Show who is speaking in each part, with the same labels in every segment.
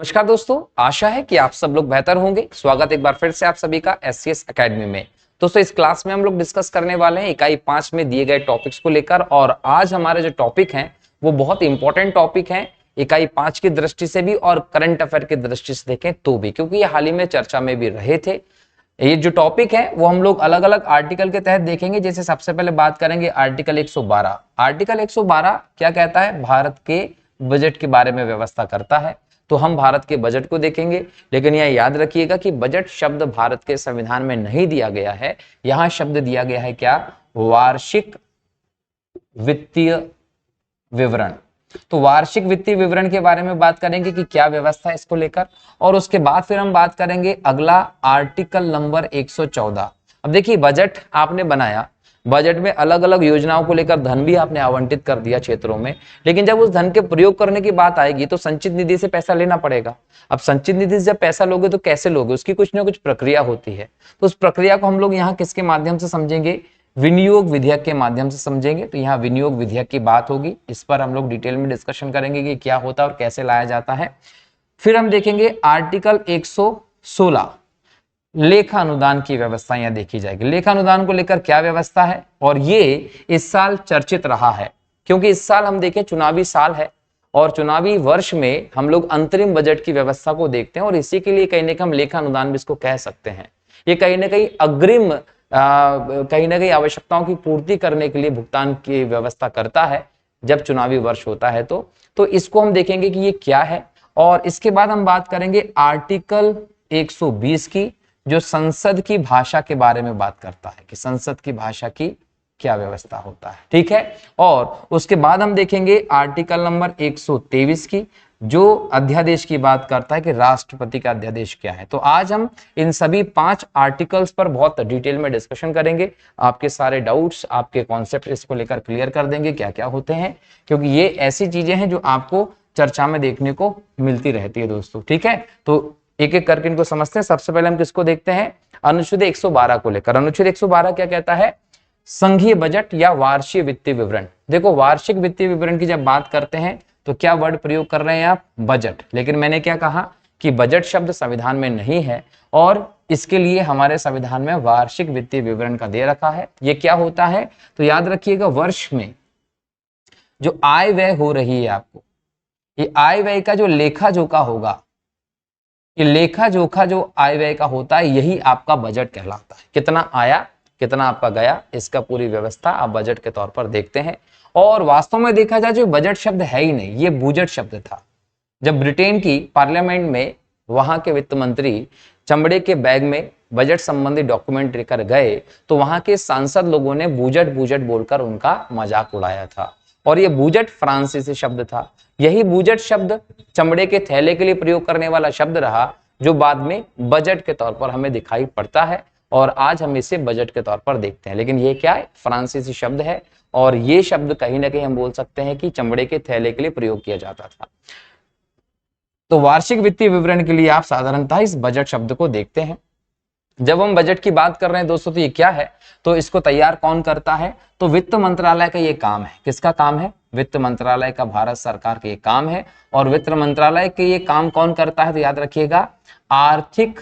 Speaker 1: नमस्कार दोस्तों, आशा है कि आप सब लोग बेहतर होंगे। स्वागत एक बार फिर से आप सभी का एससीएस एकेडमी में। दोस्तों, इस क्लास में हम लोग डिस्कस करने वाले हैं इकाई 5 में दिए गए टॉपिक्स को लेकर। और आज हमारे जो टॉपिक हैं वो बहुत इंपॉर्टेंट टॉपिक हैं, इकाई 5 की दृष्टि से भी और करंट अफेयर की दृष्टि से देखें तो भी, क्योंकि ये हाल ही में चर्चा में भी रहे थे। ये जो टॉपिक है वो हम लोग अलग अलग आर्टिकल के तहत देखेंगे। जैसे सबसे पहले बात करेंगे आर्टिकल 112। आर्टिकल 112 क्या कहता है? भारत के बजट के बारे में व्यवस्था करता है। तो हम भारत के बजट को देखेंगे, लेकिन यह याद रखिएगा कि बजट शब्द भारत के संविधान में नहीं दिया गया है। यहां शब्द दिया गया है क्या? वार्षिक वित्तीय विवरण। तो वार्षिक वित्तीय विवरण के बारे में बात करेंगे कि क्या व्यवस्था है इसको लेकर, और उसके बाद फिर हम बात करेंगे अगला आर्टिकल नंबर 114। अब देखिए, बजट आपने बनाया, बजट में अलग अलग योजनाओं को लेकर धन भी आपने आवंटित कर दिया क्षेत्रों में, लेकिन जब उस धन के प्रयोग करने की बात आएगी तो संचित निधि से पैसा लेना पड़ेगा। अब संचित निधि से जब पैसा लोगे तो कैसे लोगे? उसकी कुछ ना कुछ प्रक्रिया होती है। तो उस प्रक्रिया को हम लोग यहाँ किसके माध्यम से समझेंगे? विनियोग विधेयक के माध्यम से समझेंगे। तो यहाँ विनियोग विधेयक की बात होगी, इस पर हम लोग डिटेल में डिस्कशन करेंगे कि क्या होता है और कैसे लाया जाता है। फिर हम देखेंगे आर्टिकल 116, लेखा अनुदान की व्यवस्था यहाँ देखी जाएगी। लेखा अनुदान को लेकर क्या व्यवस्था है, और ये इस साल चर्चित रहा है, क्योंकि इस साल हम देखें चुनावी साल है और चुनावी वर्ष में हम लोग अंतरिम बजट की व्यवस्था को देखते हैं, और इसी के लिए कहीं ना कहीं हम लेखा अनुदान भी इसको कह सकते हैं। ये कहीं ना कहीं अग्रिम कहीं ना कहीं आवश्यकताओं की पूर्ति करने के लिए भुगतान की व्यवस्था करता है जब चुनावी वर्ष होता है। तो इसको हम देखेंगे कि ये क्या है। और इसके बाद हम बात करेंगे आर्टिकल 120 की, जो संसद की भाषा के बारे में बात करता है कि संसद की भाषा की क्या व्यवस्था होता है। ठीक है। और उसके बाद हम देखेंगे आर्टिकल नंबर 123 की, जो अध्यादेश की बात करता है कि राष्ट्रपति का अध्यादेश क्या है। तो आज हम इन सभी 5 आर्टिकल्स पर बहुत डिटेल में डिस्कशन करेंगे। आपके सारे डाउट्स, आपके कॉन्सेप्ट इसको लेकर क्लियर कर देंगे क्या क्या होते हैं, क्योंकि ये ऐसी चीजें हैं जो आपको चर्चा में देखने को मिलती रहती है दोस्तों। ठीक है, तो एक एक करके इनको समझते हैं। सबसे पहले हम किसको देखते हैं? अनुच्छेद 112 को लेकर। अनुच्छेद 112 क्या कहता है? संघीय बजट या वार्षिक वित्तीय विवरण। देखो, वार्षिक वित्तीय विवरण की जब बात करते हैं तो क्या वर्ड प्रयोग कर रहे हैं आप? बजट। लेकिन मैंने क्या कहा कि बजट शब्द संविधान में नहीं है, और इसके लिए हमारे संविधान में वार्षिक वित्तीय विवरण का दे रखा है। ये क्या होता है? तो याद रखिएगा, वर्ष में जो आय व्यय हो रही है आपको, ये आय व्यय का जो लेखा जोखा होगा, ये लेखा जोखा जो आय व्यय का होता है, यही आपका बजट कहलाता है। कितना आया, कितना आपका गया, इसका पूरी व्यवस्था आप बजट के तौर पर देखते हैं। और वास्तव में देखा जाए जो बजट शब्द है ही नहीं, ये बूजट शब्द था। जब ब्रिटेन की पार्लियामेंट में वहां के वित्त मंत्री चमड़े के बैग में बजट संबंधी डॉक्यूमेंट लेकर गए, तो वहां के सांसद लोगों ने बूजट बूजट बोलकर उनका मजाक उड़ाया था। और ये बूजट फ्रांसीसी शब्द था। यही बूजट शब्द चमड़े के थैले के लिए प्रयोग करने वाला शब्द रहा, जो बाद में बजट के तौर पर हमें दिखाई पड़ता है, और आज हम इसे बजट के तौर पर देखते हैं। लेकिन ये क्या है? फ्रांसीसी शब्द है, और ये शब्द कहीं ना कहीं हम बोल सकते हैं कि चमड़े के थैले के लिए प्रयोग किया जाता था। तो वार्षिक वित्तीय विवरण के लिए आप साधारणतः इस बजट शब्द को देखते हैं। जब हम बजट की बात कर रहे हैं दोस्तों, तो ये क्या है? तो इसको तैयार कौन करता है? तो वित्त मंत्रालय का ये काम है। किसका काम है? वित्त मंत्रालय का, भारत सरकार का ये काम है। और वित्त मंत्रालय के ये काम कौन करता है? तो याद रखिएगा, आर्थिक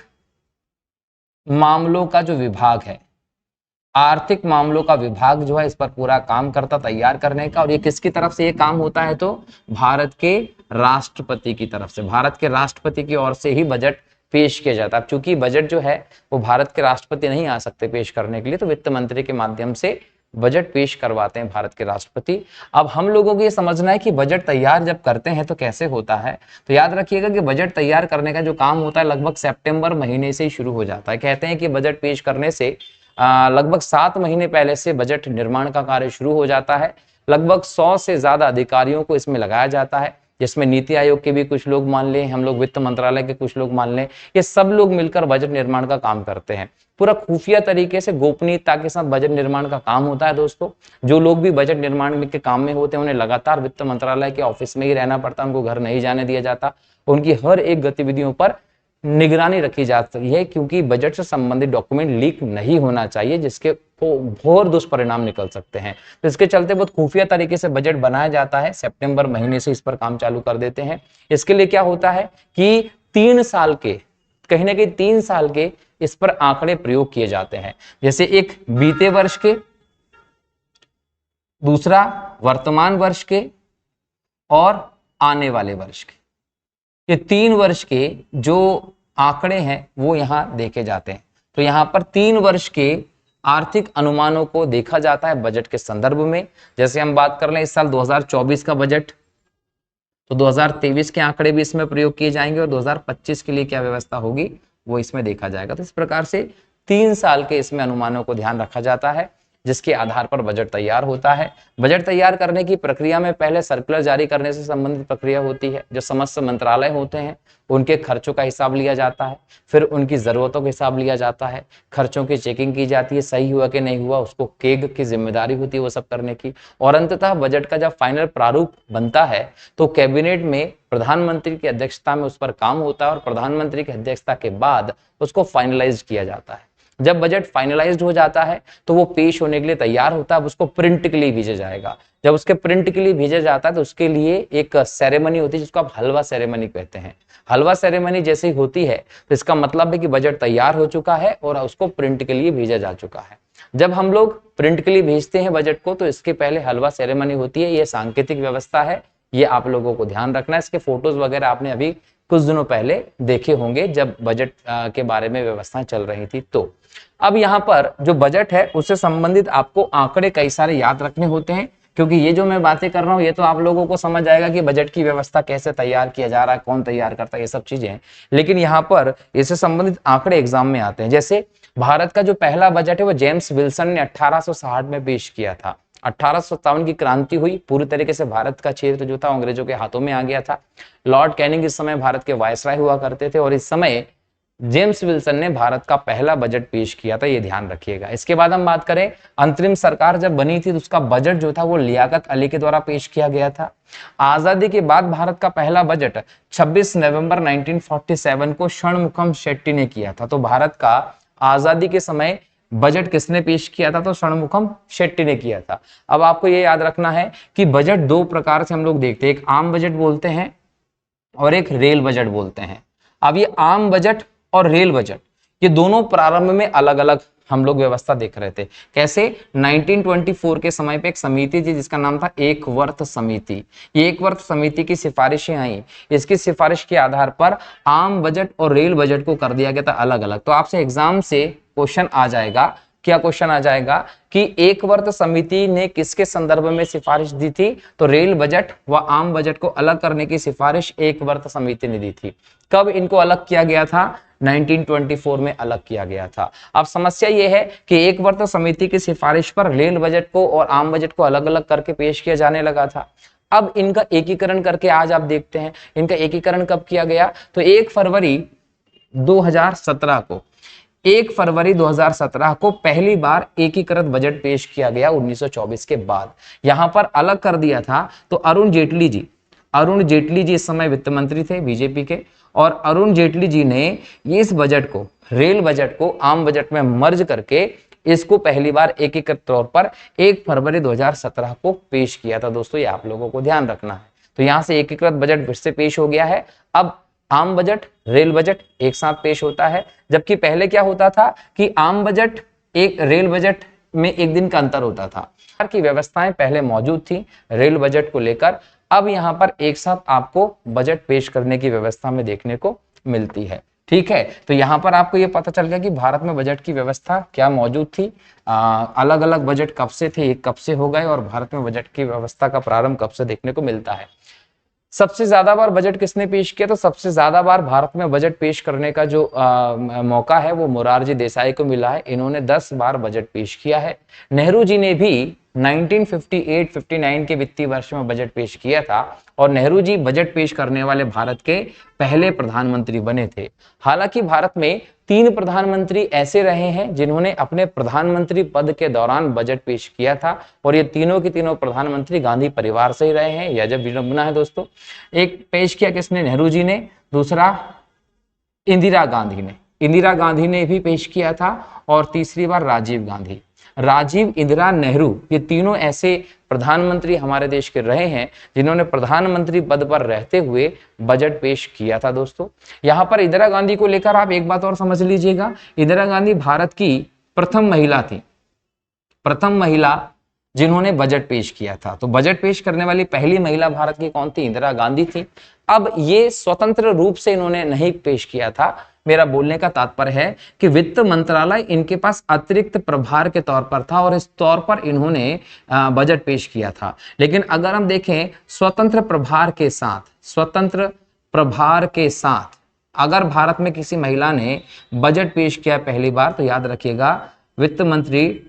Speaker 1: मामलों का जो विभाग है, आर्थिक मामलों का विभाग जो है इस पर पूरा काम करता तैयार करने का। और ये किसकी तरफ से ये काम होता है? तो भारत के राष्ट्रपति की तरफ से, भारत के राष्ट्रपति की ओर से ही बजट पेश किया जाता है। चूंकि बजट जो है वो भारत के राष्ट्रपति नहीं आ सकते पेश करने के लिए, तो वित्त मंत्री के माध्यम से बजट पेश करवाते हैं भारत के राष्ट्रपति। अब हम लोगों को ये समझना है कि बजट तैयार जब करते हैं तो कैसे होता है। तो याद रखिएगा कि बजट तैयार करने का जो काम होता है लगभग सितंबर महीने से ही शुरू हो जाता है। कहते हैं कि बजट पेश करने से लगभग 7 महीने पहले से बजट निर्माण का कार्य शुरू हो जाता है। लगभग 100 से ज्यादा अधिकारियों को इसमें लगाया जाता है, जिसमें नीति आयोग के भी कुछ लोग मान लें, हम लोग वित्त मंत्रालय के कुछ लोग मान लें, ये सब लोग मिलकर बजट निर्माण का काम करते हैं। पूरा खुफिया तरीके से गोपनीयता के साथ बजट निर्माण का काम होता है दोस्तों। जो लोग भी बजट निर्माण के काम में होते हैं उन्हें लगातार वित्त मंत्रालय के ऑफिस में ही रहना पड़ता है, उनको घर नहीं जाने दिया जाता। उनकी हर एक गतिविधियों पर निगरानी रखी जाती है, क्योंकि बजट से संबंधित डॉक्यूमेंट लीक नहीं होना चाहिए, जिसके घोर दुष्परिणाम निकल सकते हैं। तो इसके चलते बहुत खुफिया तरीके से बजट बनाया जाता है। सितंबर महीने से इस पर काम चालू कर देते हैं। इसके लिए क्या होता है कि 3 साल के, कहीं ना कहीं 3 साल के इस पर आंकड़े प्रयोग किए जाते हैं। जैसे एक बीते वर्ष के, दूसरा वर्तमान वर्ष के और आने वाले वर्ष के, ये 3 वर्ष के जो आंकड़े हैं वो यहां देखे जाते हैं। तो यहां पर 3 वर्ष के आर्थिक अनुमानों को देखा जाता है बजट के संदर्भ में। जैसे हम बात कर लें इस साल 2024 का बजट, तो 2023 के आंकड़े भी इसमें प्रयोग किए जाएंगे और 2025 के लिए क्या व्यवस्था होगी वो इसमें देखा जाएगा। तो इस प्रकार से 3 साल के इसमें अनुमानों को ध्यान रखा जाता है, जिसके आधार पर बजट तैयार होता है। बजट तैयार करने की प्रक्रिया में पहले सर्कुलर जारी करने से संबंधित प्रक्रिया होती है। जो समस्त मंत्रालय होते हैं उनके खर्चों का हिसाब लिया जाता है, फिर उनकी जरूरतों का हिसाब लिया जाता है, खर्चों की चेकिंग की जाती है, सही हुआ कि नहीं हुआ उसको केग की जिम्मेदारी होती है वो सब करने की। और अंततः बजट का जब फाइनल प्रारूप बनता है तो कैबिनेट में प्रधानमंत्री की अध्यक्षता में उस पर काम होता है और प्रधानमंत्री की अध्यक्षता के बाद उसको फाइनलाइज किया जाता है। जब बजट फाइनलाइज्ड हो जाता है तो वो पेश होने के लिए तैयार होता है, अब उसको प्रिंट के लिए भेजा जाएगा। जब उसके प्रिंट के लिए भेजा जाता है तो उसके लिए एक सेरेमनी होती है जिसको आप हलवा सेरेमनी कहते हैं। हलवा सेरेमनी जैसे ही होती है तो इसका मतलब है कि बजट तैयार हो चुका है और उसको प्रिंट के लिए भेजा जा चुका है। जब हम लोग प्रिंट के लिए भेजते हैं बजट को तो इसके पहले हलवा सेरेमनी होती है। ये सांकेतिक व्यवस्था है, ये आप लोगों को ध्यान रखना है। इसके फोटोज वगैरह आपने अभी कुछ दिनों पहले देखे होंगे जब बजट के बारे में व्यवस्थाएं चल रही थी। तो अब यहाँ पर जो बजट है उससे संबंधित आपको आंकड़े कई सारे याद रखने होते हैं, क्योंकि ये जो मैं बातें कर रहा हूँ ये तो आप लोगों को समझ आएगा कि बजट की व्यवस्था कैसे तैयार किया जा रहा है, कौन तैयार करता है, ये सब चीजें हैं। लेकिन यहाँ पर इससे संबंधित आंकड़े एग्जाम में आते हैं। जैसे भारत का जो पहला बजट है वो जेम्स विल्सन ने 1860 में पेश किया था। 1857 की क्रांति हुई, पूरी तरीके से भारत का क्षेत्र जो था अंग्रेजों के हाथों में आ गया था। लॉर्ड कैनिंग इस समय भारत के वायसराय हुआ करते थे और इस समय जेम्स विल्सन ने भारत का पहला बजट पेश किया था, ये ध्यान रखिएगा। इसके बाद हम बात करें, अंतरिम सरकार जब बनी थी तो उसका बजट जो था वो लियाकत अली के द्वारा पेश किया गया था। आजादी के बाद भारत का पहला बजट 26 नवंबर 1947 को षणमुखम शेट्टी ने किया था। तो भारत का आजादी के समय बजट किसने पेश किया था? तो षणमुखम शेट्टी ने किया था। अब आपको ये याद रखना है कि बजट दो प्रकार से हम लोग देखते हैं, एक आम बजट बोलते हैं और एक रेल बजट बोलते हैं। अब ये आम बजट और रेल बजट ये दोनों प्रारंभ में अलग अलग हम लोग व्यवस्था देख रहे थे। कैसे? 1924 के समय पे एक समिति थी जिसका नाम था एक वर्ष समिति। ये एक वर्ष समिति की सिफारिशें आई, इसकी सिफारिश के आधार पर आम बजट और रेल बजट को कर दिया गया था अलग अलग। तो आपसे एग्जाम से क्वेश्चन आ जाएगा, क्या क्वेश्चन आ जाएगा कि एक वर्ष समिति ने किसके संदर्भ में सिफारिश दी थी? तो रेल बजट व आम बजट को अलग करने की सिफारिश एक वर्ष समिति ने दी थी। कब इनको अलग किया गया था? 1924 में अलग किया गया था। अब समस्या यह है कि एक वर्ष समिति की सिफारिश पर रेल बजट को और आम बजट को अलग अलग करके पेश किया जाने लगा था। अब इनका एकीकरण करके आज आप देखते हैं, इनका एकीकरण कब किया गया? तो 1 फरवरी 2017 को पहली बार एकीकृत बजट पेश किया गया 1924 के बाद। यहां पर अलग कर दिया था तो अरुण जेटली जी इस समय वित्त मंत्री थे बीजेपी के, और अरुण जेटली जी ने इस बजट को, रेल बजट को आम बजट में मर्ज करके इसको पहली बार एकीकृत तौर पर 1 फरवरी 2017 को पेश किया था। दोस्तों ये आप लोगों को ध्यान रखना है। तो यहां से एकीकृत बजट फिर से पेश हो गया है। अब आम बजट रेल बजट एक साथ पेश होता है, जबकि पहले क्या होता था कि आम बजट एक रेल बजट में एक दिन का अंतर होता था। की व्यवस्थाएं पहले मौजूद थी रेल बजट को लेकर, अब यहां पर एक साथ आपको बजट पेश करने की व्यवस्था में देखने को मिलती है। ठीक है, तो यहां पर आपको यह पता चल गया कि भारत में बजट की व्यवस्था क्या मौजूद थी, अलग अलग बजट कब से थे, एक कब से हो गए, और भारत में बजट की व्यवस्था का प्रारंभ कब से देखने को मिलता है। सबसे ज्यादा बार बजट किसने पेश किया? तो सबसे ज्यादा बार भारत में बजट पेश करने का जो मौका है वो मोरारजी देसाई को मिला है। इन्होंने 10 बार बजट पेश किया है। नेहरू जी ने भी 1958-59 के वित्तीय वर्ष में बजट पेश किया था और नेहरू जी बजट पेश करने वाले भारत के पहले प्रधानमंत्री बने थे। हालांकि भारत में 3 प्रधानमंत्री ऐसे रहे हैं जिन्होंने अपने प्रधानमंत्री पद के दौरान बजट पेश किया था, और ये तीनों के तीनों प्रधानमंत्री गांधी परिवार से ही रहे हैं। यह जब विडंबना है दोस्तों। एक पेश किया किसने? नेहरू जी ने, दूसरा इंदिरा गांधी ने भी पेश किया था, और तीसरी बार राजीव गांधी। राजीव, इंदिरा, नेहरू, ये तीनों ऐसे प्रधानमंत्री हमारे देश के रहे हैं जिन्होंने प्रधानमंत्री पद पर रहते हुए बजट पेश किया था दोस्तों। यहां पर इंदिरा गांधी को लेकर आप एक बात और समझ लीजिएगा, इंदिरा गांधी भारत की प्रथम महिला थी, प्रथम महिला जिन्होंने बजट पेश किया था। तो बजट पेश करने वाली पहली महिला भारत की कौन थी? इंदिरा गांधी थी। अब ये स्वतंत्र रूप से इन्होंने नहीं पेश किया था। मेरा बोलने का तात्पर्य है कि वित्त मंत्रालय इनके पास अतिरिक्त प्रभार के तौर पर था और इस तौर पर इन्होंने बजट पेश किया था। लेकिन अगर हम देखें स्वतंत्र प्रभार के साथ अगर भारत में किसी महिला ने बजट पेश किया पहली बार, तो याद रखिएगा वित्त मंत्री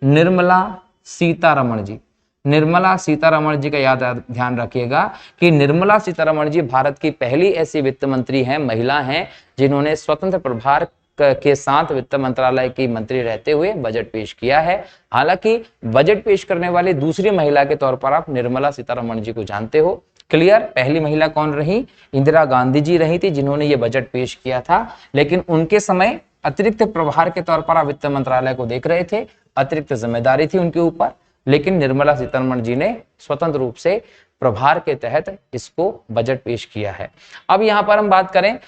Speaker 1: निर्मला सीतारमण जी का याद ध्यान रखिएगा कि निर्मला सीतारमण जी भारत की पहली ऐसी वित्त मंत्री हैं, महिला हैं, जिन्होंने स्वतंत्र प्रभार के साथ वित्त मंत्रालय की मंत्री रहते हुए बजट पेश किया है। हालांकि बजट पेश करने वाली दूसरी महिला के तौर पर आप निर्मला सीतारमण जी को जानते हो। क्लियर? पहली महिला कौन रही? इंदिरा गांधी जी रही थी, जिन्होंने ये बजट पेश किया था। लेकिन उनके समय अतिरिक्त प्रभार के तौर पर आप वित्त मंत्रालय को देख रहे थे, अतिरिक्त जिम्मेदारी थी उनके ऊपर, लेकिन निर्मला सीतारमण जी ने स्वतंत्र रूप से प्रभार के तहत इसको बजट पेश किया है। अब यहां पर हम बात करें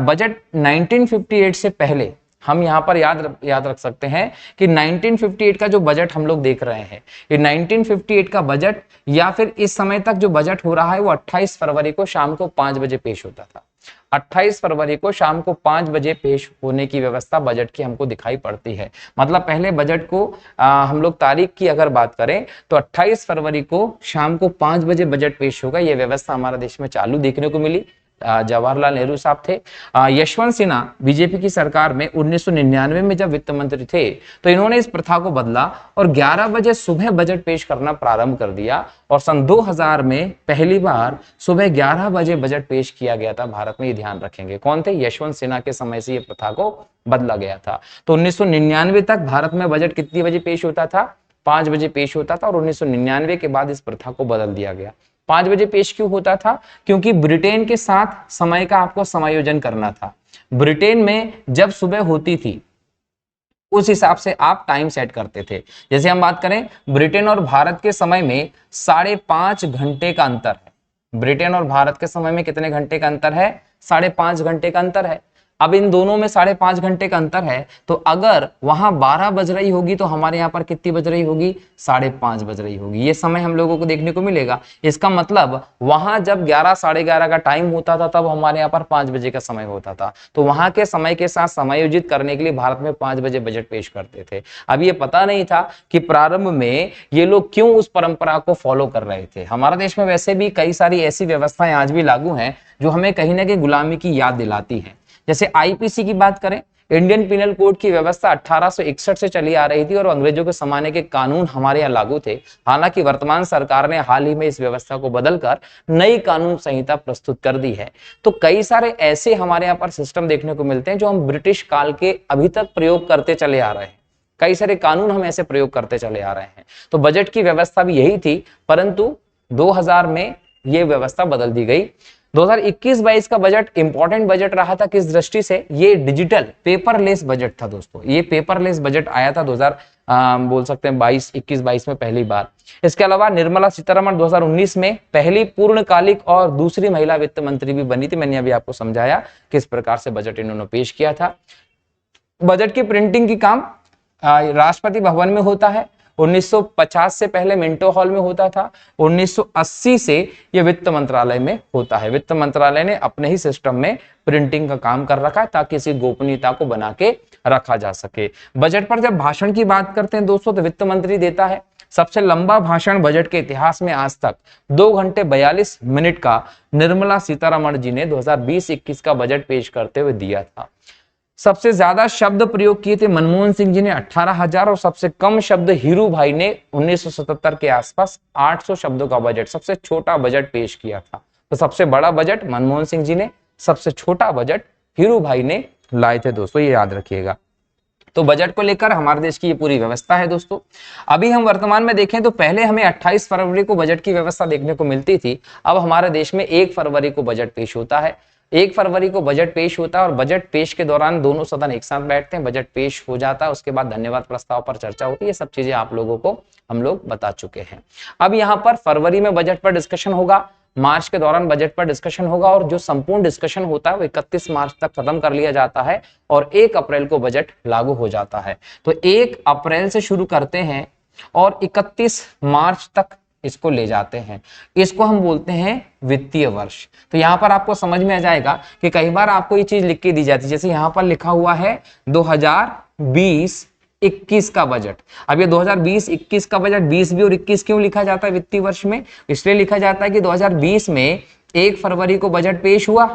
Speaker 1: बजट 1958 से पहले, हम यहां पर याद रख सकते हैं कि 1958 का जो बजट हम लोग देख रहे हैं, ये 1958 का बजट या फिर इस समय तक जो बजट हो रहा है वो 28 फरवरी को शाम को 5 बजे पेश होता था। 28 फरवरी को शाम को 5 बजे पेश होने की व्यवस्था बजट की हमको दिखाई पड़ती है। मतलब पहले बजट को हम लोग तारीख की अगर बात करें तो 28 फरवरी को शाम को 5 बजे बजट पेश होगा। यह व्यवस्था हमारे देश में चालू देखने को मिली। जवाहरलाल नेहरू साहब थे। यशवंत सिन्हा बीजेपी की सरकार में 1999 में जब वित्त मंत्री थे तो इन्होंने इस प्रथा को बदला और 11 बजे सुबह बजट पेश करना प्रारंभ कर दिया और सन 2000 में पहली बार सुबह 11 बजे बजट पेश किया गया था भारत में। ये ध्यान रखेंगे। कौन थे? यशवंत सिन्हा के समय से ये प्रथा को बदला गया था। तो 1999 तक भारत में बजट कितनी बजे पेश होता था? 5 बजे पेश होता था और 1999 के बाद इस प्रथा को बदल दिया गया। 5 बजे पेश क्यों होता था? क्योंकि ब्रिटेन के साथ समय का आपको समायोजन करना था। ब्रिटेन में जब सुबह होती थी उस हिसाब से आप टाइम सेट करते थे। जैसे हम बात करें ब्रिटेन और भारत के समय में 5.5 घंटे का अंतर है। ब्रिटेन और भारत के समय में कितने घंटे का अंतर है? 5.5 घंटे का अंतर है। अब इन दोनों में 5.5 घंटे का अंतर है, तो अगर वहां 12 बज रही होगी तो हमारे यहाँ पर कितनी बज रही होगी? 5:30 बज रही होगी। ये समय हम लोगों को देखने को मिलेगा। इसका मतलब वहां जब 11 साढ़े 11 का टाइम होता था तब हमारे यहाँ पर 5 बजे का समय होता था। तो वहां के समय के साथ समायोजित करने के लिए भारत में 5 बजे बजट पेश करते थे। अब ये पता नहीं था कि प्रारंभ में ये लोग क्यों उस परंपरा को फॉलो कर रहे थे। हमारे देश में वैसे भी कई सारी ऐसी व्यवस्थाएं आज भी लागू हैं जो हमें कहीं ना कहीं गुलामी की याद दिलाती है। जैसे आईपीसी की बात करें, इंडियन पिनल कोड की व्यवस्था 1861 से चली आ रही थी और अंग्रेजों के जमाने के कानून हमारे यहाँ लागू थे। हालांकि वर्तमान सरकार ने हाल ही में इस व्यवस्था को बदलकर नई कानून संहिता प्रस्तुत कर दी है। तो कई सारे ऐसे हमारे यहाँ पर सिस्टम देखने को मिलते हैं जो हम ब्रिटिश काल के अभी तक प्रयोग करते चले आ रहे हैं। कई सारे कानून हम ऐसे प्रयोग करते चले आ रहे हैं। तो बजट की व्यवस्था भी यही थी, परंतु 2000 में ये व्यवस्था बदल दी गई। 2021-22 का बजट इंपॉर्टेंट बजट रहा था। किस दृष्टि से? ये डिजिटल पेपरलेस बजट था दोस्तों। ये पेपरलेस बजट आया था 2000 बोल सकते हैं 21-22 में पहली बार। इसके अलावा निर्मला सीतारमण 2019 में पहली पूर्णकालिक और दूसरी महिला वित्त मंत्री भी बनी थी। मैंने अभी आपको समझाया किस प्रकार से बजट इन्होंने पेश किया था। बजट की प्रिंटिंग की काम राष्ट्रपति भवन में होता है। 1950 से पहले मिंटो हॉल में होता था। 1980 से यह वित्त मंत्रालय में होता है। वित्त मंत्रालय ने अपने ही सिस्टम में प्रिंटिंग का काम कर रखा है ताकि इसी गोपनीयता को बना के रखा जा सके। बजट पर जब भाषण की बात करते हैं दोस्तों तो वित्त मंत्री देता है। सबसे लंबा भाषण बजट के इतिहास में आज तक 2 घंटे 42 मिनट का निर्मला सीतारमण जी ने 2020-21 का बजट पेश करते हुए दिया था। सबसे ज्यादा शब्द प्रयोग किए थे मनमोहन सिंह जी ने 18,000 और सबसे कम शब्द हीरू भाई ने 1977 के आसपास 800 शब्दों का बजट, सबसे छोटा बजट पेश किया था। तो सबसे बड़ा बजट मनमोहन सिंह जी ने, सबसे छोटा बजट हीरू भाई ने लाए थे दोस्तों, ये याद रखिएगा। तो बजट को लेकर हमारे देश की ये पूरी व्यवस्था है दोस्तों। अभी हम वर्तमान में देखें तो पहले हमें 28 फरवरी को बजट की व्यवस्था देखने को मिलती थी। अब हमारे देश में 1 फरवरी को बजट पेश होता है। 1 फरवरी को बजट पेश होता है और बजट पेश के दौरान दोनों सदन एक साथ बैठते हैं, बजट पेश हो जाता है, उसके बाद धन्यवाद प्रस्ताव पर चर्चा होती है। ये सब चीजें आप लोगों को हम लोग बता चुके हैं। अब यहाँ पर फरवरी में बजट पर डिस्कशन होगा, मार्च के दौरान बजट पर डिस्कशन होगा और जो संपूर्ण डिस्कशन होता है वो 31 मार्च तक खत्म कर लिया जाता है और 1 अप्रैल को बजट लागू हो जाता है। तो 1 अप्रैल से शुरू करते हैं और 31 मार्च तक इसको ले जाते हैं। इसको हम बोलते हैं वित्तीय वर्ष। तो यहां पर आपको समझ में आ जाएगा कि कई बार आपको ये चीज लिख के दी जाती है, जैसे यहां पर लिखा हुआ है 2020-21 का बजट। अब ये 2020-21 का बजट 20 भी और 21 क्यों लिखा जाता है वित्तीय वर्ष में? इसलिए लिखा जाता है कि 2020 में 1 फरवरी को बजट पेश हुआ,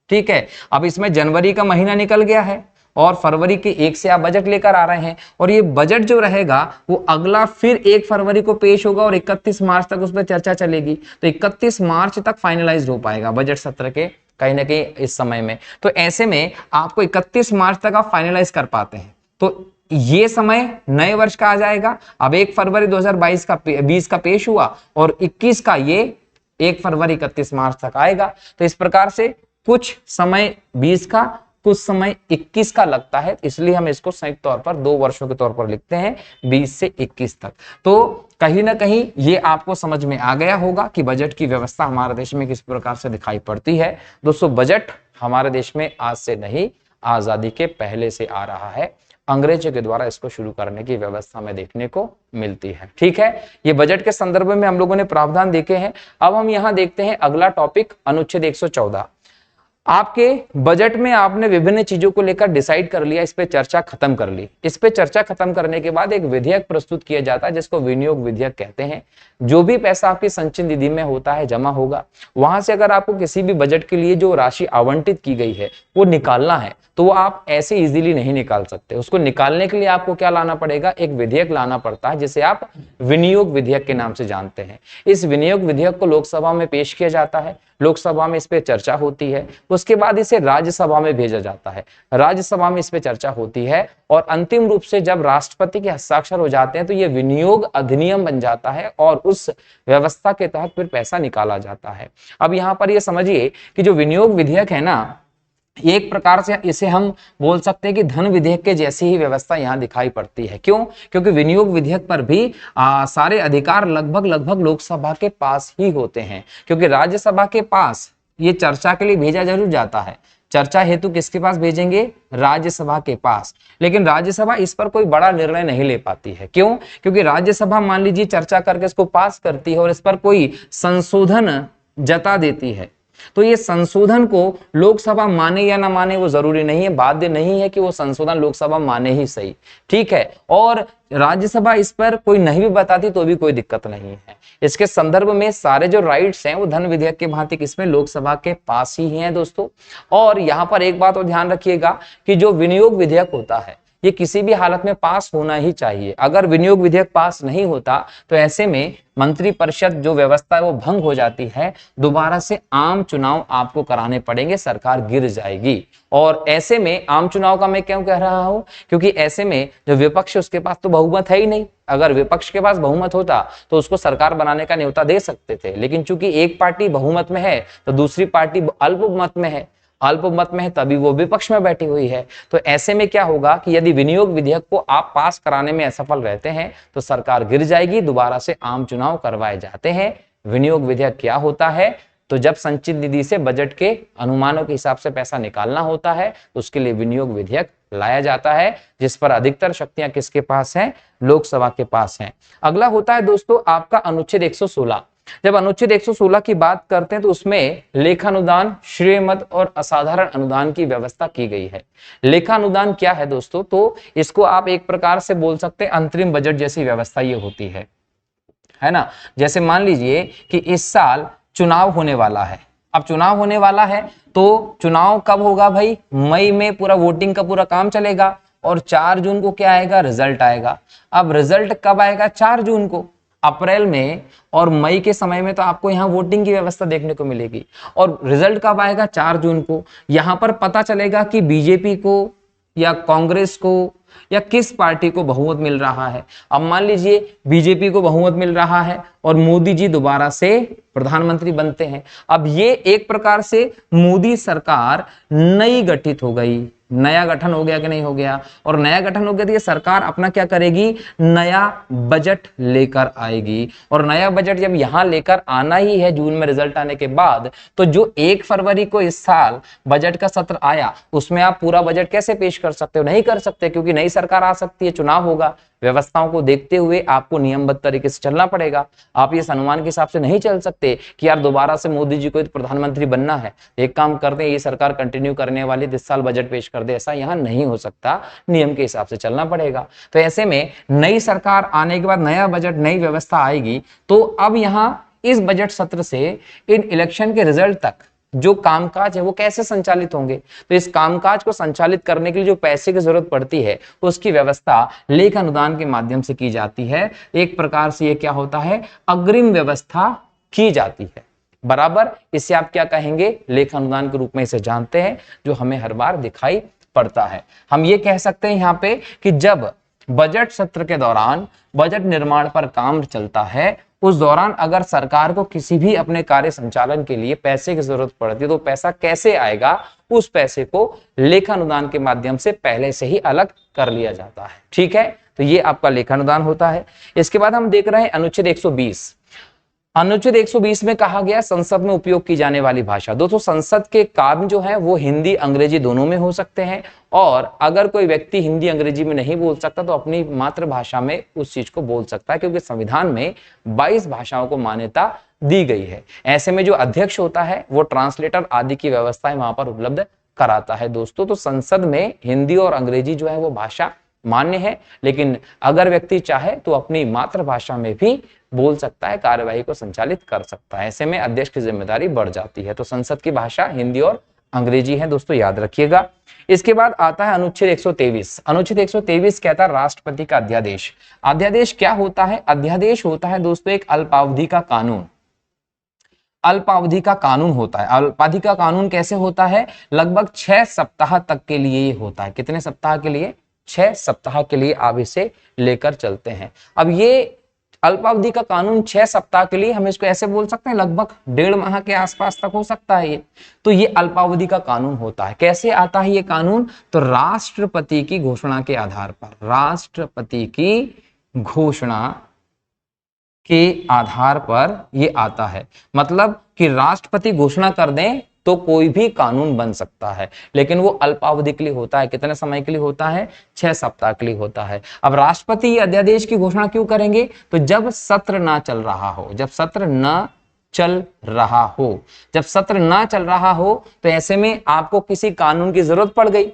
Speaker 1: ठीक है। अब इसमें जनवरी का महीना निकल गया है और फरवरी के 1 से आप बजट लेकर आ रहे हैं और ये बजट जो रहेगा वो अगला फिर 1 फरवरी को पेश होगा और 31 मार्च तक उस पर चर्चा चलेगी। तो 31 मार्च तक फाइनलाइज हो पाएगा बजट सत्र के कहीं ना कहीं इस समय में। तो ऐसे में आपको 31 मार्च तक आप फाइनलाइज कर पाते हैं। तो ये समय नए वर्ष का आ जाएगा। अब 1 फरवरी 2020 का पेश हुआ और 21 का ये 1 फरवरी 31 मार्च तक आएगा। तो इस प्रकार से कुछ समय 20 का, कुछ समय 21 का लगता है, इसलिए हम इसको संयुक्त तौर पर 2 वर्षों के तौर पर लिखते हैं 20 से 21 तक। तो कहीं ना कहीं ये आपको समझ में आ गया होगा कि बजट की व्यवस्था हमारे देश में किस प्रकार से दिखाई पड़ती है। दोस्तों, बजट हमारे देश में आज से नहीं, आजादी के पहले से आ रहा है। अंग्रेजों के द्वारा इसको शुरू करने की व्यवस्था में देखने को मिलती है, ठीक है। ये बजट के संदर्भ में हम लोगों ने प्रावधान देखे हैं। अब हम यहां देखते हैं अगला टॉपिक, अनुच्छेद 114। आपके बजट में आपने विभिन्न चीजों को लेकर डिसाइड कर लिया, इस पे चर्चा खत्म कर ली। इस पे चर्चा खत्म करने के बाद एक विधेयक प्रस्तुत किया जाता है जिसको विनियोग विधेयक कहते हैं। जो भी पैसा आपकी संचित निधि में होता है जमा होगा, वहां से अगर आपको किसी भी बजट के लिए जो राशि आवंटित की गई है वो निकालना है तो वो आप ऐसे इजीली नहीं निकाल सकते। उसको निकालने के लिए आपको क्या लाना पड़ेगा? एक विधेयक लाना पड़ता है जिसे आप विनियोग विधेयक के नाम से जानते हैं। इस विनियोग विधेयक को लोकसभा में पेश किया जाता है, लोकसभा में इस पे चर्चा होती है, उसके बाद इसे राज्यसभा में भेजा जाता है, राज्यसभा में इस पे चर्चा होती है और अंतिम रूप से जब राष्ट्रपति के हस्ताक्षर हो जाते हैं तो ये विनियोग अधिनियम बन जाता है और उस व्यवस्था के तहत फिर पैसा निकाला जाता है। अब यहाँ पर ये समझिए कि जो विनियोग विधेयक है ना, एक प्रकार से इसे हम बोल सकते हैं कि धन विधेयक के जैसी ही व्यवस्था यहाँ दिखाई पड़ती है। क्यों? क्योंकि विनियोग विधेयक पर भी सारे अधिकार लगभग लोकसभा के पास ही होते हैं, क्योंकि राज्यसभा के पास ये चर्चा के लिए भेजा जरूर जाता है। चर्चा हेतु किसके पास भेजेंगे? राज्यसभा के पास। लेकिन राज्यसभा इस पर कोई बड़ा निर्णय नहीं ले पाती है। क्यों? क्योंकि राज्यसभा मान लीजिए चर्चा करके इसको पास करती है और इस पर कोई संशोधन जता देती है, तो ये संशोधन को लोकसभा माने या ना माने वो जरूरी नहीं है, बाध्य नहीं है कि वो संशोधन लोकसभा माने ही सही, ठीक है। और राज्यसभा इस पर कोई नहीं भी बताती तो भी कोई दिक्कत नहीं है। इसके संदर्भ में सारे जो राइट्स हैं वो धन विधेयक के भांति किसमें? लोकसभा के पास ही हैं दोस्तों। और यहाँ पर एक बात और ध्यान रखिएगा कि जो विनियोग विधेयक होता है ये किसी भी हालत में पास होना ही चाहिए। अगर विनियोग विधेयक पास नहीं होता तो ऐसे में मंत्रिपरिषद जो व्यवस्था है वो भंग हो जाती है, दोबारा से आम चुनाव आपको कराने पड़ेंगे, सरकार गिर जाएगी। और ऐसे में आम चुनाव का मैं क्यों कह रहा हूं? क्योंकि ऐसे में जो विपक्ष है उसके पास तो बहुमत है ही नहीं। अगर विपक्ष के पास बहुमत होता तो उसको सरकार बनाने का न्योता दे सकते थे, लेकिन चूंकि एक पार्टी बहुमत में है तो दूसरी पार्टी अल्पमत में है, अल्पमत में है तभी वो विपक्ष में बैठी हुई है। तो ऐसे में क्या होगा कि यदि विनियोग विधेयक को आप पास कराने में असफल रहते हैं तो सरकार गिर जाएगी, दोबारा से आम चुनाव करवाए जाते हैं। विनियोग विधेयक क्या होता है? तो जब संचित निधि से बजट के अनुमानों के हिसाब से पैसा निकालना होता है तो उसके लिए विनियोग विधेयक लाया जाता है, जिस पर अधिकतर शक्तियां किसके पास हैं? लोकसभा के पास हैं। अगला होता है दोस्तों आपका अनुच्छेद 116। जब अनुच्छेद 116 की बात करते हैं तो उसमें लेखानुदान, श्रेयमद और असाधारण अनुदान की व्यवस्था की गई है। लेखानुदान क्या है दोस्तों? तो इसको आप एक प्रकार से बोल सकते हैं अंतरिम बजट जैसी व्यवस्था ये होती है ना। जैसे मान लीजिए कि इस साल चुनाव होने वाला है। अब चुनाव होने वाला है तो चुनाव कब होगा भाई? मई में पूरा वोटिंग का पूरा काम चलेगा और 4 जून को क्या आएगा? रिजल्ट आएगा। अब रिजल्ट कब आएगा? 4 जून को। अप्रैल में और मई के समय में तो आपको यहाँ वोटिंग की व्यवस्था देखने को मिलेगी और रिजल्ट कब आएगा? 4 जून को। यहाँ पर पता चलेगा कि बीजेपी को या कांग्रेस को या किस पार्टी को बहुमत मिल रहा है। अब मान लीजिए बीजेपी को बहुमत मिल रहा है और मोदी जी दोबारा से प्रधानमंत्री बनते हैं। अब ये एक प्रकार से मोदी सरकार नई गठित हो गई, नया गठन हो गया कि नहीं हो गया, और नया गठन हो गया तो ये सरकार अपना क्या करेगी, नया बजट लेकर आएगी। और नया बजट जब यहां लेकर आना ही है जून में रिजल्ट आने के बाद, तो जो 1 फरवरी को इस साल बजट का सत्र आया उसमें आप पूरा बजट कैसे पेश कर सकते हो, नहीं कर सकते, क्योंकि नई सरकार आ सकती है, चुनाव होगा। व्यवस्थाओं को देखते हुए आपको नियमबद्ध तरीके से चलना पड़ेगा। आप इस अनुमान के हिसाब से नहीं चल सकते कि यार दोबारा से मोदी जी को प्रधानमंत्री बनना है, एक काम करते हैं ये सरकार कंटिन्यू करने वाली, इस साल बजट पेश कर दे, ऐसा यहां नहीं हो सकता, नियम के हिसाब से चलना पड़ेगा। तो ऐसे में नई सरकार आने के बाद नया बजट, नई व्यवस्था आएगी। तो अब यहां इस बजट सत्र से इन इलेक्शन के रिजल्ट तक जो कामकाज है वो कैसे संचालित होंगे, तो इस कामकाज को संचालित करने के लिए जो पैसे की जरूरत पड़ती है उसकी व्यवस्था लेखा अनुदान के माध्यम से की जाती है। एक प्रकार से ये क्या होता है, अग्रिम व्यवस्था की जाती है, बराबर। इसे आप क्या कहेंगे, लेखा अनुदान के रूप में इसे जानते हैं, जो हमें हर बार दिखाई पड़ता है। हम ये कह सकते हैं यहाँ पे कि जब बजट सत्र के दौरान बजट निर्माण पर काम चलता है, उस दौरान अगर सरकार को किसी भी अपने कार्य संचालन के लिए पैसे की जरूरत पड़ती है तो पैसा कैसे आएगा, उस पैसे को लेखा अनुदान के माध्यम से पहले से ही अलग कर लिया जाता है। ठीक है, तो ये आपका लेखा अनुदान होता है। इसके बाद हम देख रहे हैं अनुच्छेद 120। अनुच्छेद 120 में कहा गया संसद में उपयोग की जाने वाली भाषा। दोस्तों संसद के काम जो है वो हिंदी अंग्रेजी दोनों में हो सकते हैं, और अगर कोई व्यक्ति हिंदी अंग्रेजी में नहीं बोल सकता तो अपनी मातृभाषा में उस चीज को बोल सकता है, क्योंकि संविधान में 22 भाषाओं को मान्यता दी गई है। ऐसे में जो अध्यक्ष होता है वो ट्रांसलेटर आदि की व्यवस्थाएं वहां पर उपलब्ध कराता है। दोस्तों तो संसद में हिंदी और अंग्रेजी जो है वो भाषा मान्य है, लेकिन अगर व्यक्ति चाहे तो अपनी मातृभाषा में भी बोल सकता है, कार्यवाही को संचालित कर सकता है। ऐसे में अध्यक्ष की जिम्मेदारी बढ़ जाती है। तो संसद की भाषा हिंदी और अंग्रेजी है, दोस्तों याद रखिएगा। इसके बाद आता है अनुच्छेद 123। अनुच्छेद 123 कहता है राष्ट्रपति का अध्यादेश। अध्यादेश क्या होता है, अध्यादेश होता है दोस्तों एक अल्पावधि का कानून। अल्पावधि का कानून होता है। अल्पावधि का कानून कैसे होता है, लगभग 6 सप्ताह तक के लिए ये होता है। कितने सप्ताह के लिए, 6 सप्ताह के लिए आप इसे लेकर चलते हैं। अब ये अल्पावधि का कानून 6 सप्ताह के लिए, हम इसको ऐसे बोल सकते हैं लगभग 1.5 माह के आसपास तक हो सकता है ये। तो ये अल्पावधि का कानून होता है। कैसे आता है ये कानून, तो राष्ट्रपति की घोषणा के आधार पर, राष्ट्रपति की घोषणा के आधार पर ये आता है। मतलब कि राष्ट्रपति घोषणा कर दें तो कोई भी कानून बन सकता है, लेकिन वो अल्पावधि के लिए होता है। कितने समय के लिए होता है, 6 सप्ताह के लिए होता है। अब राष्ट्रपति ये अध्यादेश की घोषणा क्यों करेंगे, तो जब सत्र ना चल रहा हो, जब सत्र ना चल रहा हो, जब सत्र ना चल रहा हो तो ऐसे में आपको किसी कानून की जरूरत पड़ गई।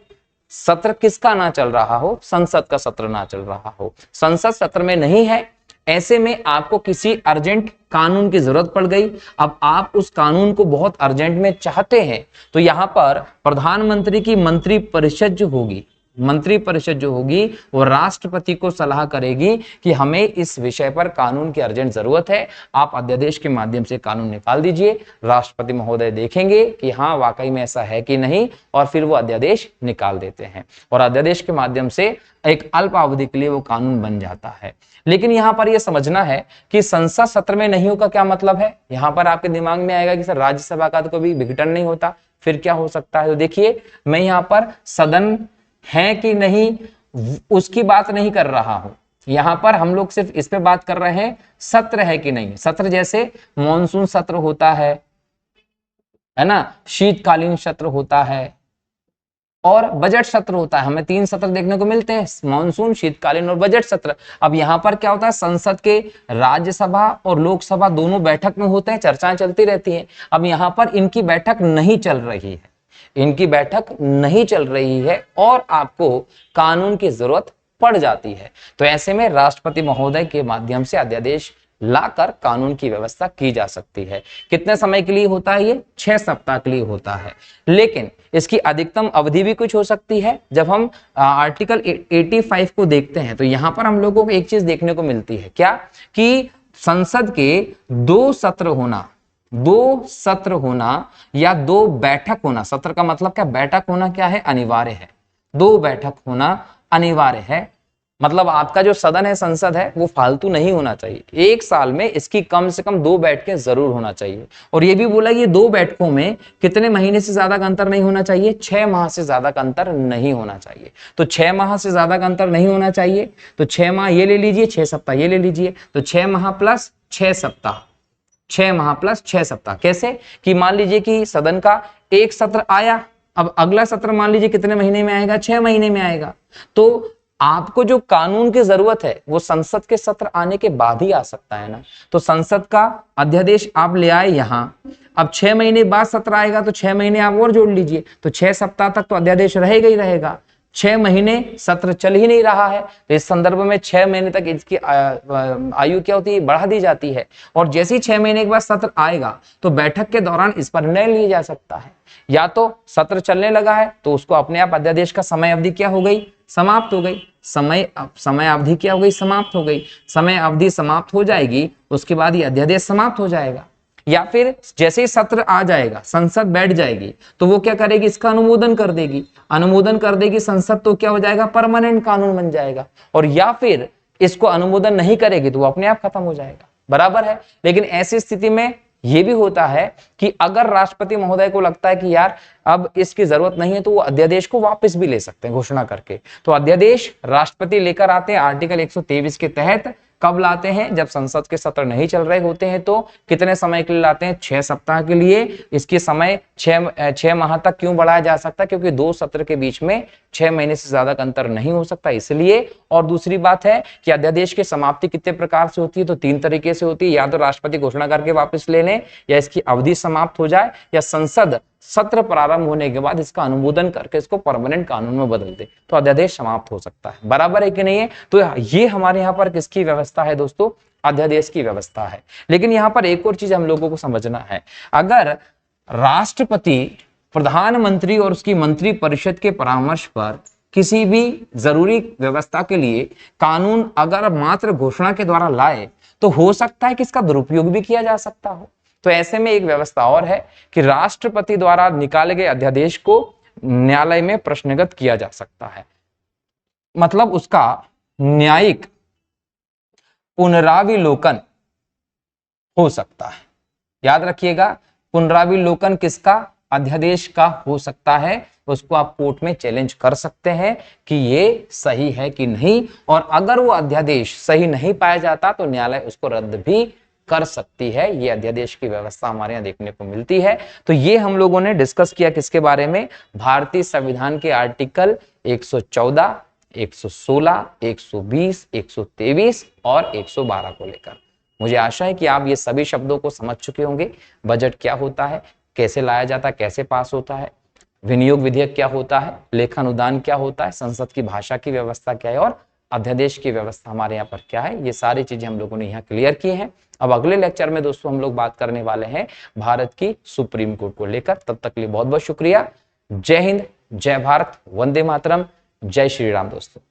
Speaker 1: सत्र किसका ना चल रहा हो, संसद का सत्र ना चल रहा हो, संसद सत्र में नहीं है, ऐसे में आपको किसी अर्जेंट कानून की जरूरत पड़ गई। अब आप उस कानून को बहुत अर्जेंट में चाहते हैं, तो यहां पर प्रधानमंत्री की मंत्रिपरिषद जो होगी, मंत्रिपरिषद जो होगी वो राष्ट्रपति को सलाह करेगी कि हमें इस विषय पर कानून की अर्जेंट जरूरत है, आप अध्यादेश के माध्यम से कानून निकाल दीजिए। राष्ट्रपति महोदय देखेंगे कि हाँ वाकई में ऐसा है कि नहीं, और फिर वो अध्यादेश निकाल देते हैं, और अध्यादेश के माध्यम से एक अल्पावधि के लिए वो कानून बन जाता है। लेकिन यहां पर यह समझना है कि संसद सत्र में नहीं होगा क्या मतलब है। यहां पर आपके दिमाग में आएगा कि सर राज्यसभा का तो कभी विघटन नहीं होता, फिर क्या हो सकता है। तो देखिए मैं यहां पर सदन है कि नहीं उसकी बात नहीं कर रहा हूं, यहां पर हम लोग सिर्फ इस पे बात कर रहे हैं सत्र है कि नहीं। सत्र जैसे मॉनसून सत्र होता है ना, शीतकालीन सत्र होता है और बजट सत्र होता है। हमें 3 सत्र देखने को मिलते हैं, मॉनसून, शीतकालीन और बजट सत्र। अब यहाँ पर क्या होता है, संसद के राज्यसभा और लोकसभा दोनों बैठक में होते हैं, चर्चाएं चलती रहती हैं। अब यहाँ पर इनकी बैठक नहीं चल रही है, इनकी बैठक नहीं चल रही है और आपको कानून की जरूरत पड़ जाती है। तो ऐसे में राष्ट्रपति महोदय के माध्यम से अध्यादेश लाकर कानून की व्यवस्था की जा सकती है। कितने समय के लिए होता है ये, 6 सप्ताह के लिए होता है। लेकिन इसकी अधिकतम अवधि भी कुछ हो सकती है। जब हम आर्टिकल 85 को देखते हैं तो यहां पर हम लोगों को एक चीज देखने को मिलती है, क्या कि संसद के 2 सत्र होना, 2 सत्र होना या 2 बैठक होना। सत्र का मतलब क्या, बैठक होना क्या है, अनिवार्य है। 2 बैठक होना अनिवार्य है। मतलब आपका जो सदन है, संसद है, वो फालतू नहीं होना चाहिए। एक साल में इसकी कम से कम 2 बैठकें जरूर होना चाहिए। और ये भी बोला ये 2 बैठकों में कितने महीने से ज्यादा का अंतर नहीं होना चाहिए, 6 माह से ज्यादा का अंतर नहीं होना चाहिए। तो 6 माह से ज्यादा का अंतर नहीं होना चाहिए, तो 6 माह ये ले लीजिए, 6 सप्ताह ये ले लीजिए, तो 6 माह प्लस 6 सप्ताह, 6 माह प्लस 6 सप्ताह। कैसे कि मान लीजिए कि सदन का एक सत्र आया, अब अगला सत्र मान लीजिए कितने महीने में आएगा, 6 महीने में आएगा। तो आपको जो कानून की जरूरत है वो संसद के सत्र आने के बाद ही आ सकता है ना। तो संसद का अध्यादेश आप ले आए यहां, अब 6 महीने बाद सत्र आएगा तो 6 महीने आप और जोड़ लीजिए, तो 6 सप्ताह तक तो अध्यादेश रहेगा ही रहेगा। 6 महीने सत्र चल ही नहीं रहा है, तो इस संदर्भ में 6 महीने तक इसकी आयु क्या होती है, बढ़ा दी जाती है। और जैसे ही 6 महीने के बाद सत्र आएगा तो बैठक के दौरान इस पर निर्णय लिया जा सकता है। या तो सत्र चलने लगा है तो उसको अपने आप अध्यादेश का समय अवधि क्या हो गई, समाप्त हो गई। समय अवधि क्या हो गई, समाप्त हो गई। समय अवधि समाप्त हो जाएगी, उसके बाद ये अध्यादेश समाप्त हो जाएगा। या फिर जैसे ही सत्र आ जाएगा, संसद बैठ जाएगी, तो वो क्या करेगी, इसका अनुमोदन कर देगी। अनुमोदन कर देगी संसद, तो क्या हो जाएगा, परमानेंट कानून बन जाएगा। और या फिर इसको अनुमोदन नहीं करेगी तो वो अपने आप खत्म हो जाएगा, बराबर है। लेकिन ऐसी स्थिति में ये भी होता है कि अगर राष्ट्रपति महोदय को लगता है कि यार अब इसकी जरूरत नहीं है, तो वो अध्यादेश को वापस भी ले सकते हैं घोषणा करके। तो अध्यादेश राष्ट्रपति लेकर आते हैं आर्टिकल 123 के तहत। कब लाते हैं, जब संसद के सत्र नहीं चल रहे होते हैं। तो कितने समय के लिए लाते हैं, 6 सप्ताह के लिए। इसके समय 6 माह तक क्यों बढ़ाया जा सकता है, क्योंकि 2 सत्र के बीच में 6 महीने से ज्यादा का अंतर नहीं हो सकता, इसलिए। और दूसरी बात है कि अध्यादेश की समाप्ति कितने प्रकार से होती है, तो 3 तरीके से होती है। या तो राष्ट्रपति घोषणा करके वापस ले लें, या इसकी अवधि समाप्त हो जाए, या संसद सत्र प्रारंभ होने के बाद इसका अनुमोदन करके इसको परमानेंट कानून में बदल दे, तो अध्यादेश समाप्त हो सकता है। बराबर है कि नहीं है। तो ये हमारे यहाँ पर किसकी व्यवस्था है दोस्तों, अध्यादेश की व्यवस्था है। लेकिन यहाँ पर एक और चीज हम लोगों को समझना है, अगर राष्ट्रपति, प्रधानमंत्री और उसकी मंत्री परिषद के परामर्श पर किसी भी जरूरी व्यवस्था के लिए कानून अगर मात्र घोषणा के द्वारा लाए, तो हो सकता है कि इसका दुरुपयोग भी किया जा सकता हो। तो ऐसे में एक व्यवस्था और है कि राष्ट्रपति द्वारा निकाले गए अध्यादेश को न्यायालय में प्रश्नगत किया जा सकता है, मतलब उसका न्यायिक पुनराविलोकन हो सकता है। याद रखिएगा, पुनराविलोकन किसका, अध्यादेश का हो सकता है। उसको आप कोर्ट में चैलेंज कर सकते हैं कि ये सही है कि नहीं, और अगर वो अध्यादेश सही नहीं पाया जाता तो न्यायालय उसको रद्द भी कर सकती है। ये अध्यादेश की व्यवस्था हमारे यहाँ देखने को मिलती है। तो ये हम लोगों ने डिस्कस किया किसके बारे में, भारतीय संविधान के आर्टिकल 114, 116, 120, 123 और 112 को लेकर। मुझे आशा है कि आप ये सभी शब्दों को समझ चुके होंगे। बजट क्या होता है, कैसे लाया जाता है, कैसे पास होता है, विनियोग विधेयक क्या होता है, लेखानुदान क्या होता है, संसद की भाषा की व्यवस्था क्या है, और अध्यादेश की व्यवस्था हमारे यहाँ पर क्या है। ये सारी चीजें हम लोगों ने यहाँ क्लियर की हैं। अब अगले लेक्चर में दोस्तों हम लोग बात करने वाले हैं भारत की सुप्रीम कोर्ट को लेकर। तब तक के लिए बहुत बहुत शुक्रिया। जय हिंद, जय भारत, वंदे मातरम, जय श्री राम दोस्तों।